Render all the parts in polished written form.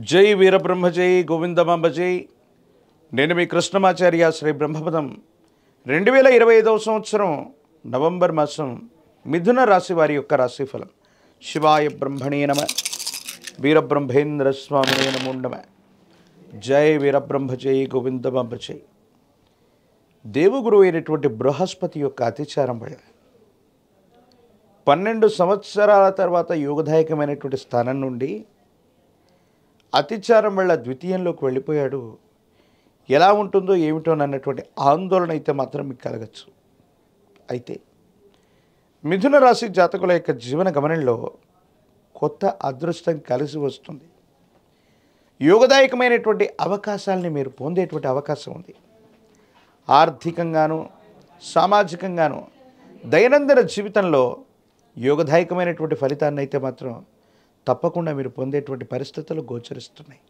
జై వీరబ్రహ్మ జై గోవిందమాంబ జై. నేను మీ కృష్ణమాచార్య శ్రీ బ్రహ్మపదం. 2025వ సంవత్సరం నవంబర్ మాసం మిథున రాశి వారి యొక్క రాశిఫలం. శివాయ బ్రహ్మణే నమ. వీరబ్రహ్మేంద్ర స్వామినే నమో నమ. జై వీరబ్రహ్మ జై గోవిందమాంబ జై. దేవగురు అయినటువంటి బృహస్పతి యొక్క అతిచారం వల్ల 12 సంవత్సరాల తర్వాత యోగదాయకమైనటువంటి స్థానం నుండి అతిచారం వల్ల ద్వితీయంలోకి వెళ్ళిపోయాడు. ఎలా ఉంటుందో ఏమిటో అన్నటువంటి ఆందోళన అయితే మాత్రం మీకు కలగచ్చు. అయితే మిథున రాశి జాతకుల యొక్క జీవన గమనంలో కొత్త అదృష్టం కలిసి వస్తుంది. యోగదాయకమైనటువంటి అవకాశాలని మీరు పొందేటువంటి అవకాశం ఉంది. ఆర్థికంగాను సామాజికంగాను దైనందిన జీవితంలో యోగదాయకమైనటువంటి ఫలితాన్ని అయితే మాత్రం తప్పకుండా మీరు పొందేటువంటి పరిస్థితులు గోచరిస్తున్నాయి.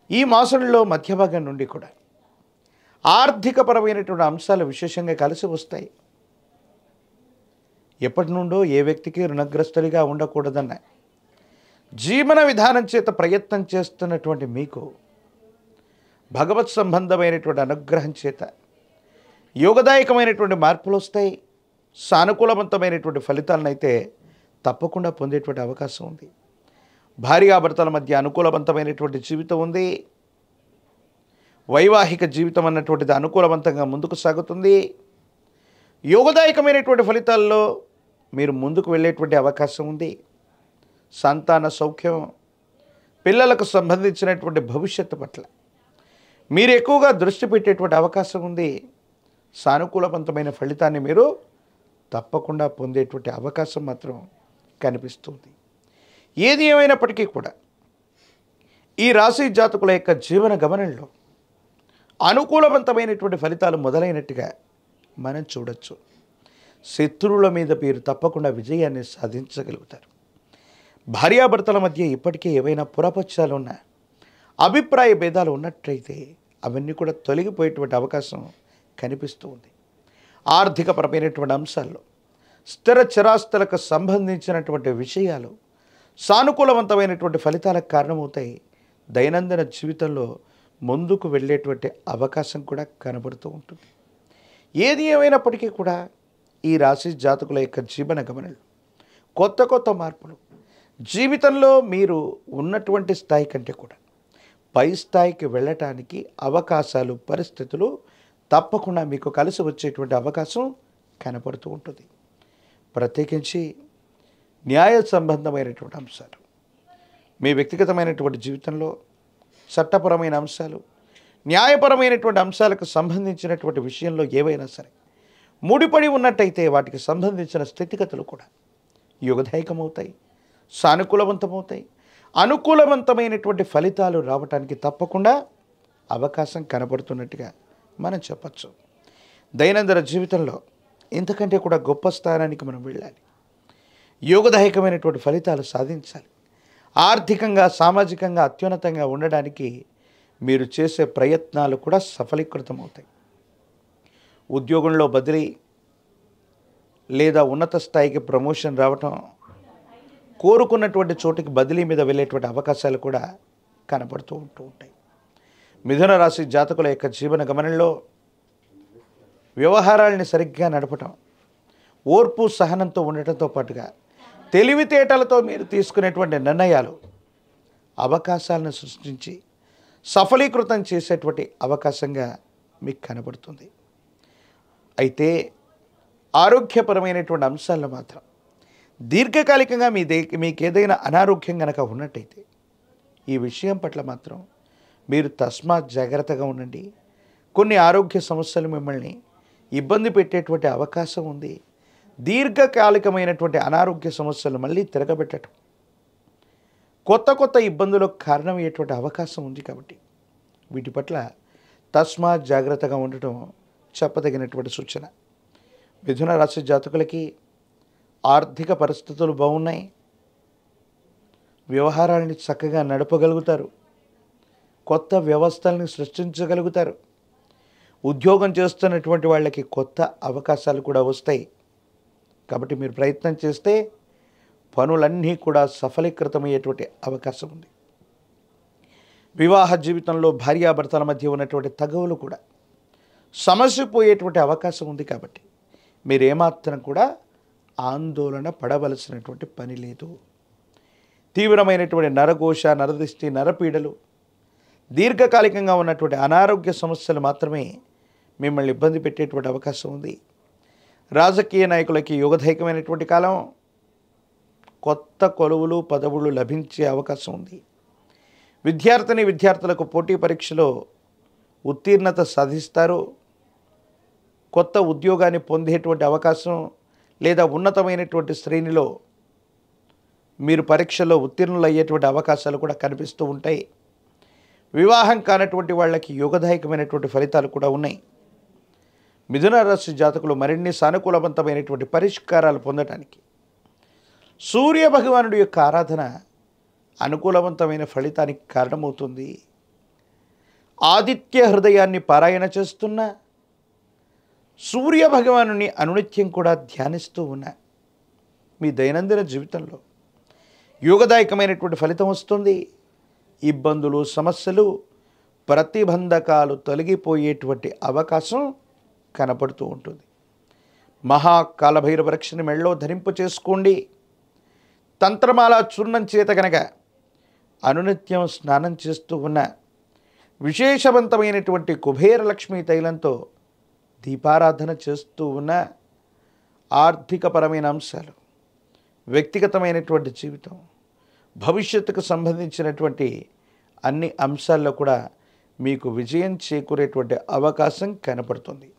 ఈ మాసంలో మధ్య భాగం నుండి కూడా ఆర్థికపరమైనటువంటి అంశాలు విశేషంగా కలిసి వస్తాయి. ఎప్పటి నుండో ఏ వ్యక్తికి రుణగ్రస్తుడిగా ఉండకూడదన్న జీవన విధానం చేత ప్రయత్నం చేస్తున్నటువంటి మీకు భగవత్ సంబంధమైనటువంటి అనుగ్రహం చేత యోగదాయకమైనటువంటి మార్పులు వస్తాయి. సానుకూలవంతమైనటువంటి ఫలితాలను అయితే తప్పకుండా పొందేటువంటి అవకాశం ఉంది. భార్యాభర్తల మధ్య అనుకూలవంతమైనటువంటి జీవితం ఉంది. వైవాహిక జీవితం అన్నటువంటిది అనుకూలవంతంగా ముందుకు సాగుతుంది. యోగదాయకమైనటువంటి ఫలితాల్లో మీరు ముందుకు వెళ్ళేటువంటి అవకాశం ఉంది. సంతాన సౌఖ్యం, పిల్లలకు సంబంధించినటువంటి భవిష్యత్తు పట్ల మీరు ఎక్కువగా దృష్టి పెట్టేటువంటి అవకాశం ఉంది. సానుకూలవంతమైన ఫలితాన్ని మీరు తప్పకుండా పొందేటువంటి అవకాశం మాత్రం కనిపిస్తుంది. ఏది ఏమైనప్పటికీ కూడా ఈ రాశి జాతకుల యొక్క జీవన గమనంలో అనుకూలవంతమైనటువంటి ఫలితాలు మొదలైనట్టుగా మనం చూడొచ్చు. శత్రువుల మీద మీరు తప్పకుండా విజయాన్ని సాధించగలుగుతారు. భార్యాభర్తల మధ్య ఇప్పటికే ఏవైనా పురపక్షాలు ఉన్న అభిప్రాయ భేదాలు ఉన్నట్లయితే అవన్నీ కూడా తొలగిపోయేటువంటి అవకాశం కనిపిస్తూ ఉంది. ఆర్థికపరమైనటువంటి అంశాల్లో స్థిర చరాస్తులకు సంబంధించినటువంటి విషయాలు సానుకూలవంతమైనటువంటి ఫలితాలకు కారణమవుతాయి. దైనందిన జీవితంలో ముందుకు వెళ్ళేటువంటి అవకాశం కూడా కనబడుతూ ఉంటుంది. ఏది ఏమైనప్పటికీ కూడా ఈ రాశి జాతకుల యొక్క జీవన గమనంలో కొత్త కొత్త మార్పులు జీవితంలో మీరు ఉన్నటువంటి స్థాయి కంటే కూడా పై స్థాయికి వెళ్ళటానికి అవకాశాలు, పరిస్థితులు తప్పకుండా మీకు కలిసి వచ్చేటువంటి అవకాశం కనపడుతూ ఉంటుంది. ప్రత్యేకించి న్యాయ సంబంధమైనటువంటి అంశాలు, మీ వ్యక్తిగతమైనటువంటి జీవితంలో చట్టపరమైన అంశాలు, న్యాయపరమైనటువంటి అంశాలకు సంబంధించినటువంటి విషయంలో ఏవైనా సరే ముడిపడి ఉన్నట్టయితే వాటికి సంబంధించిన స్థితిగతులు కూడా యోగదాయకమవుతాయి, సానుకూలవంతమవుతాయి. అనుకూలవంతమైనటువంటి ఫలితాలు రావటానికి తప్పకుండా అవకాశం కనబడుతున్నట్టుగా మనం చెప్పచ్చు. దైనందిన జీవితంలో ఇంతకంటే కూడా గొప్ప స్థానానికి మనం వెళ్ళాలి. యోగదాయకమైనటువంటి ఫలితాలు సాధించాలి. ఆర్థికంగా సామాజికంగా అత్యున్నతంగా ఉండడానికి మీరు చేసే ప్రయత్నాలు కూడా సఫలీకృతమవుతాయి. ఉద్యోగంలో బదిలీ లేదా ఉన్నత స్థాయికి ప్రమోషన్ రావటం, కోరుకున్నటువంటి చోటికి బదిలీ మీద వెళ్ళేటువంటి అవకాశాలు కూడా కనబడుతూ ఉంటాయి. మిథున రాశి జాతకుల యొక్క జీవన గమనంలో వ్యవహారాలని సరిగ్గా నడపటం, ఓర్పు సహనంతో ఉండటంతో పాటుగా తెలివితేటలతో మీరు తీసుకునేటువంటి నిర్ణయాలు అవకాశాలను సృష్టించి సఫలీకృతం చేసేటువంటి అవకాశంగా మీకు కనబడుతుంది. అయితే ఆరోగ్యపరమైనటువంటి అంశాలను మాత్రం దీర్ఘకాలికంగా మీకు ఏదైనా అనారోగ్యం కనుక ఉన్నట్టయితే ఈ విషయం పట్ల మాత్రం మీరు తస్మాత్ జాగ్రత్తగా ఉండండి. కొన్ని ఆరోగ్య సమస్యలు మిమ్మల్ని ఇబ్బంది పెట్టేటువంటి అవకాశం ఉంది. దీర్ఘకాలికమైనటువంటి అనారోగ్య సమస్యలు మళ్ళీ తిరగబెట్టడం, కొత్త కొత్త ఇబ్బందులకు కారణమయ్యేటువంటి అవకాశం ఉంది. కాబట్టి వీటి పట్ల తస్మాత్ జాగ్రత్తగా ఉండటం చెప్పదగినటువంటి సూచన. మిథున రాశి జాతకులకి ఆర్థిక పరిస్థితులు బాగున్నాయి. వ్యవహారాలని చక్కగా నడపగలుగుతారు. కొత్త వ్యవస్థల్ని సృష్టించగలుగుతారు. ఉద్యోగం చేస్తున్నటువంటి వాళ్ళకి కొత్త అవకాశాలు కూడా వస్తాయి. కాబట్టి మీరు ప్రయత్నం చేస్తే పనులన్నీ కూడా సఫలీకృతమయ్యేటువంటి అవకాశం ఉంది. వివాహ జీవితంలో భార్యాభర్తల మధ్య ఉన్నటువంటి తగవులు కూడా సమస్య పోయేటువంటి అవకాశం ఉంది. కాబట్టి మీరేమాత్రం కూడా ఆందోళన పడవలసినటువంటి పని లేదు. తీవ్రమైనటువంటి నరఘోష, నరదృష్టి, నరపీడలు, దీర్ఘకాలికంగా ఉన్నటువంటి అనారోగ్య సమస్యలు మాత్రమే మిమ్మల్ని ఇబ్బంది పెట్టేటువంటి అవకాశం ఉంది. రాజకీయ నాయకులకి యుగదైకమైనటువంటి కాలం. కొత్త కొలువులు, పదవులు లభించే అవకాశం ఉంది. విద్యార్థులకు పోటీ పరీక్షలో ఉత్తీర్ణత సాధిస్తారు. కొత్త ఉద్యోగాన్ని పొందేటువంటి అవకాశం లేదా ఉన్నతమైనటువంటి శ్రేణిలో మీరు పరీక్షలో ఉత్తీర్ణులు అయ్యేటువంటి అవకాశాలు కూడా కనిపిస్తూ ఉంటాయి. వివాహం కానటువంటి వాళ్ళకి యోగదాయకమైనటువంటి ఫలితాలు కూడా ఉన్నాయి. మిథున రాశి జాతకులు మరిన్ని సానుకూలవంతమైనటువంటి పరిష్కారాలు పొందడానికి సూర్య భగవానుడి యొక్క ఆరాధన అనుకూలవంతమైన ఫలితానికి కారణమవుతుంది. ఆదిత్య హృదయాన్ని పారాయణ చేస్తున్న, సూర్య భగవానుని అనునిత్యం కూడా ధ్యానిస్తూ ఉన్న మీ దైనందిన జీవితంలో యోగదాయకమైనటువంటి ఫలితం వస్తుంది. ఇబ్బందులు, సమస్యలు, ప్రతిబంధకాలు తొలగిపోయేటువంటి అవకాశం కనపడుతూ ఉంటుంది. మహాకాలభైరవ రక్షని మెళ్ళో ధరింపు చేసుకోండి. తంత్రమాల చూర్ణం చేత గనక అనునిత్యం స్నానం చేస్తూ ఉన్న, విశేషవంతమైనటువంటి కుబేరలక్ష్మి తైలంతో దీపారాధన చేస్తూ ఉన్న, ఆర్థికపరమైన అంశాలు, వ్యక్తిగతమైనటువంటి జీవితం, భవిష్యత్తుకు సంబంధించినటువంటి అన్ని అంశాల్లో కూడా మీకు విజయం చేకూరేటువంటి అవకాశం కనపడుతుంది.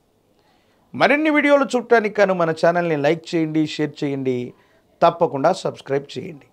మరిన్ని వీడియోలు చూడటానికి గాను మన ఛానల్ని లైక్ చేయండి, షేర్ చేయండి, తప్పకుండా సబ్స్క్రైబ్ చేయండి.